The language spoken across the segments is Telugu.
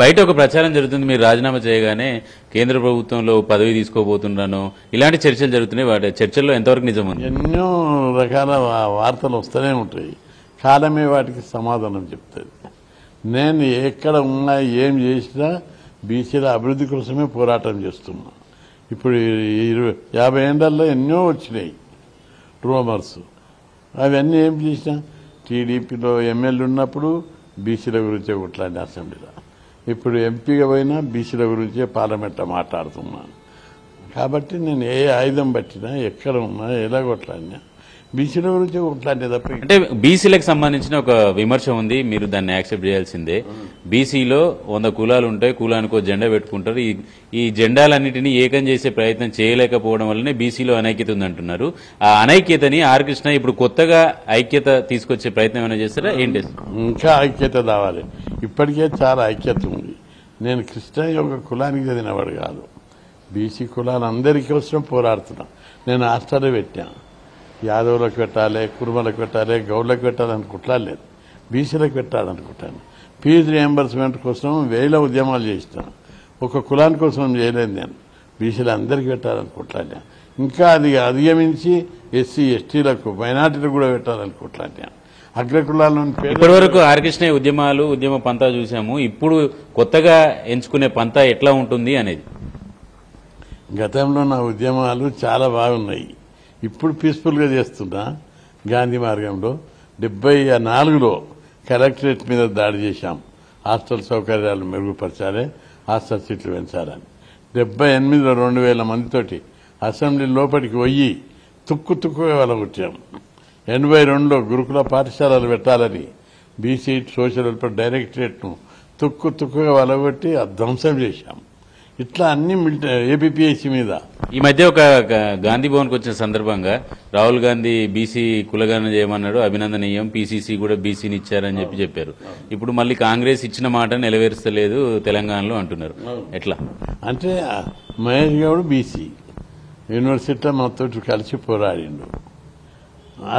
బయట ఒక ప్రచారం జరుగుతుంది, మీరు రాజీనామా చేయగానే కేంద్ర ప్రభుత్వంలో పదవి తీసుకోబోతున్నాను, ఇలాంటి చర్చలు జరుగుతున్నాయి. వాటి చర్చల్లో ఎంతవరకు నిజం ఉంది? ఎన్నో రకాల వార్తలు వస్తూనే ఉంటాయి. కాలమే వాటికి సమాధానం చెప్తుంది. నేను ఎక్కడ ఉన్నా ఏం చేసినా బీసీల అభివృద్ధి కోసమే పోరాటం చేస్తున్నా. ఇప్పుడు 50 ఏళ్లలో ఎన్నో వచ్చినాయి రూమర్స్. అవన్నీ ఏం చేసినా టీడీపీలో ఎమ్మెల్యే ఉన్నప్పుడు బీసీల గురించే కొట్లాడిన అసెంబ్లీలో, ఇప్పుడు ఎంపీగా పోయినా బీసీల గురించే పార్లమెంట్లో మాట్లాడుతున్నాను. కాబట్టి నేను ఏ ఆయుధం పట్టినా ఎక్కడ ఉన్నా ఎలా కొట్లాడినా బీసీల గురించి కొట్లాడితే తప్ప. అంటే బీసీలకు సంబంధించిన ఒక విమర్శ ఉంది, మీరు దాన్ని యాక్సెప్ట్ చేయాల్సిందే. బీసీలో 100 కులాలు ఉంటాయి, కులానికి ఒక జెండా పెట్టుకుంటారు. ఈ జెండాలన్నింటినీ ఏకం చేసే ప్రయత్నం చేయలేకపోవడం వల్లనే బీసీలో అనైక్యత ఉందంటున్నారు. ఆ అనైక్యతని ఆర్ కృష్ణ ఇప్పుడు కొత్తగా ఐక్యత తీసుకొచ్చే ప్రయత్నం ఏమైనా చేస్తారా ఏంటి? ఇంకా ఐక్యత రావాలి. ఇప్పటికే చాలా ఐక్యత ఉంది. నేను కృష్ణ ఒక కులానికి చదివినవాడు కాదు, బీసీ కులాలందరి కోసం పోరాడుతున్నా. నేను హాస్టల్లో పెట్టాను. యాదవులకు పెట్టాలి, కుర్మలకు పెట్టాలి, గౌడ్లకు పెట్టాలనుకుంటా లేదు, బీసీలకు పెట్టాలనుకుంటాను. ఫీజు రియంబర్స్మెంట్ కోసం వేల ఉద్యమాలు చేస్తాను. ఒక కులాని కోసం చేయలేదు నేను, బీసీలు అందరికీ పెట్టాలనుకుంటాను. ఇంకా అది అధిగమించి ఎస్సీ ఎస్టీలకు మైనార్టీలకు కూడా పెట్టాలనుకుంటాను. అగ్రకులాలను ఇప్పటి వరకు ఆర్ కృష్ణ ఉద్యమ పంతా చూసాము. ఇప్పుడు కొత్తగా ఎంచుకునే పంతా ఎట్లా ఉంటుంది అనేది? గతంలో నా ఉద్యమాలు చాలా బాగున్నాయి. ఇప్పుడు పీస్ఫుల్గా చేస్తున్నా. గాంధీ మార్గంలో 74లో కలెక్టరేట్ మీద దాడి చేశాం. హాస్టల్ సౌకర్యాలు మెరుగుపరచాలి, హాస్టల్ సీట్లు పెంచాలని. 78లో 2000 మందితోటి అసెంబ్లీ లోపలికి పోయి తుక్కుగా వెలగొట్టాం. 82లో గురుకుల పాఠశాలలు పెట్టాలని బీసీ సోషల్ వెల్ఫేర్ డైరెక్టరేట్ను తుక్కుగా వెలగొట్టి ధ్వంసం చేశాం. ఇట్లా అన్ని ఏపీపీఎస్సీ మీద. ఈ మధ్య ఒక గాంధీ భవన్కి వచ్చిన సందర్భంగా రాహుల్ గాంధీ బీసీ కులగణన చేయమన్నాడు, అభినందనీయం, పీసీసీ కూడా బీసీని ఇచ్చారని చెప్పారు. ఇప్పుడు మళ్ళీ కాంగ్రెస్ ఇచ్చిన మాట నెరవేర్చలేదు తెలంగాణలో అంటున్నారు. ఎట్లా అంటే మహేష్ గౌడ్ బీసీ యూనివర్సిటీలో మనతో కలిసి పోరాడిండు.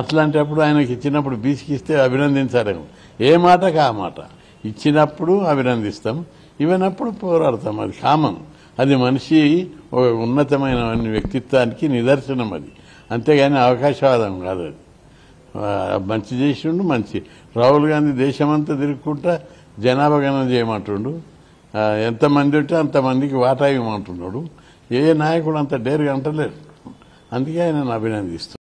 అట్లాంటప్పుడు ఆయనకి ఇచ్చినప్పుడు బీసీకి ఇస్తే అభినందించాలేము. ఏ మాటకు ఆ మాట ఇచ్చినప్పుడు అభినందిస్తాం, ఇవ్వనప్పుడు పోరాడతాం. అది కామన్. అది మనిషి ఒక ఉన్నతమైన వ్యక్తిత్వానికి నిదర్శనం. అది అంతేగాని అవకాశవాదం కాదు. అది మంచి చేసిండు. మంచి రాహుల్ గాంధీ దేశమంతా తిరుగుకుంటా జనాభా గణన చేయమంటుండు. ఎంతమంది ఉంటే అంతమందికి వాటా ఇవ్వమంటున్నాడు. ఏ నాయకుడు అంత డేరుగా అంటలేడు. అందుకే ఆయన అభినందిస్తున్నాడు.